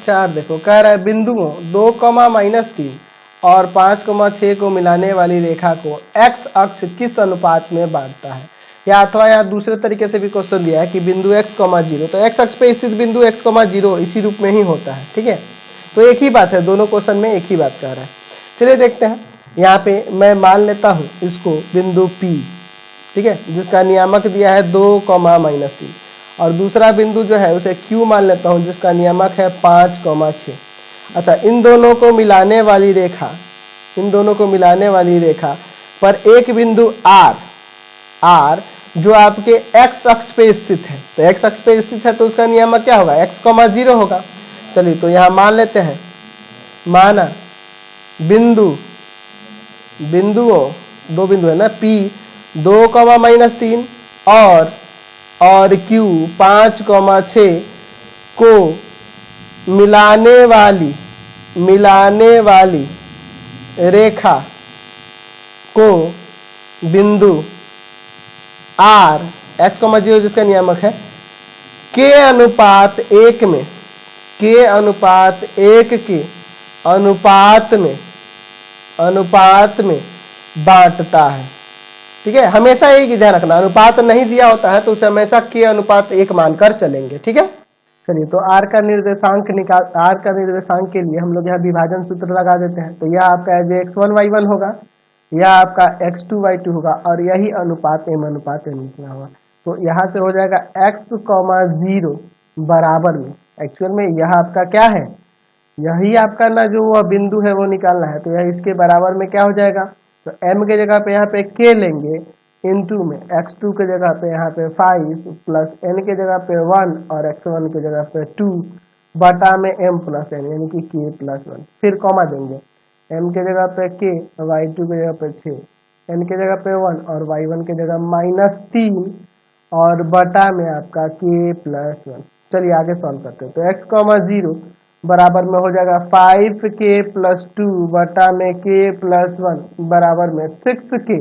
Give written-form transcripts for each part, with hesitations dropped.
4 देखो, कह रहा है बिंदुओं 2, -3 और 5, 6 को मिलाने वाली रेखा को x अक्ष किस अनुपात में बांटता है। या अथवा यहाँ दूसरे तरीके से भी क्वेश्चन दिया है कि बिंदु x, 0 तो x अक्ष पे स्थित बिंदु x, 0 इसी रूप में ही होता है। ठीक है, तो एक ही बात है, दोनों क्वेश्चन में एक ही बात कह रहा है। चलिए देखते हैं, यहाँ पे मैं मान लेता हूँ इसको बिंदु P, ठीक है, जिसका नियामक दिया है 2, -3 और दूसरा बिंदु जो है उसे Q मान लेता हूँ जिसका नियामक है 5, 6। अच्छा, इन दोनों को मिलाने वाली रेखा पर एक बिंदु R जो आपके x अक्ष पे स्थित है, तो x अक्ष पे स्थित है तो उसका नियामक क्या होगा, x, 0 होगा। चलिए तो यहाँ मान लेते हैं, माना बिंदुओं, दो बिंदु है ना, P 2, -3 और Q 5, 6 को मिलाने वाली रेखा को बिंदु R x, 0 जिसका नियामक है के अनुपात 1 के अनुपात में बांटता है। ठीक है, हमेशा एक ध्यान रखना, अनुपात नहीं दिया होता है तो उसे हमेशा के अनुपात 1 मानकर चलेंगे। ठीक है, चलिए तो R का निर्देशांक के लिए हम लोग यहाँ विभाजन सूत्र लगा देते हैं। तो यह आपका x1 y1 होगा, यह आपका x2 y2 होगा और यही अनुपात m अनुपात n निकला होगा। तो यहाँ से हो जाएगा x, 0 बराबर में, एक्चुअल में यह आपका क्या है, यही आपका ना जो वह बिंदु है वो निकालना है, तो यह इसके बराबर में क्या हो जाएगा, तो m के जगह पे यहाँ पे k लेंगे इनटू में x2 के जगह पे यहाँ पे 5 प्लस n के जगह पे 1 और x1 के जगह पे 2 बटा में m प्लस n यानी कि k प्लस 1, फिर कॉमा देंगे, m के जगह पे k, y2 के जगह पे 6, n के जगह पे 1 और y1 के जगह -3 और बटा में आपका k प्लस 1। चलिए आगे सॉल्व करते हैं। तो x, 0 बराबर में हो जाएगा 5k प्लस 2 बटा में k प्लस 1 बराबर में 6k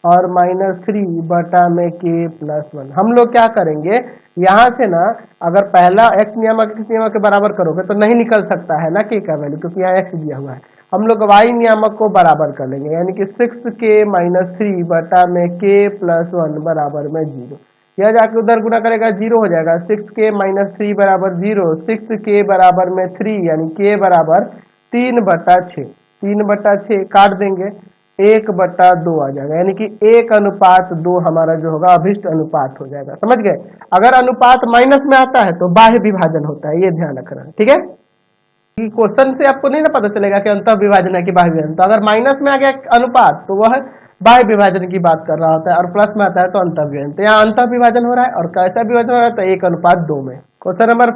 और -3 बटा में k प्लस 1। हम लोग क्या करेंगे, यहाँ से ना अगर पहला x नियामक के बराबर करोगे तो नहीं निकल सकता है ना k का वैल्यू, क्योंकि यहाँ x दिया हुआ है। हम लोग y नियामक को बराबर कर लेंगे, यानी कि 6k - 3 बटा में k प्लस 1 बराबर में 0। यह जाके उधर गुना करेगा 0 हो जाएगा, 6k - 3 बराबर 0, 6k बराबर में 3 यानी k बराबर 3/6, 3/6 काट देंगे 1/2 आ जाएगा, यानी कि 1:2 हमारा जो होगा अभिष्ट अनुपात हो जाएगा। समझ गए, अगर अनुपात माइनस में आता है तो बाह्य विभाजन होता है, ये ध्यान रखना। ठीक है, क्वेश्चन से आपको नहीं ना पता चलेगा कि अंतः विभाजन है कि बाह्य विभाजन, तो अगर माइनस में आ गया अनुपात तो वह बाह्य विभाजन की बात कर रहा होता है और प्लस में आता है तो अंतः विभाजन। तो यहाँ अंतः विभाजन हो रहा है और कैसा विभाजन हो रहा है, तो 1:2 में। Question number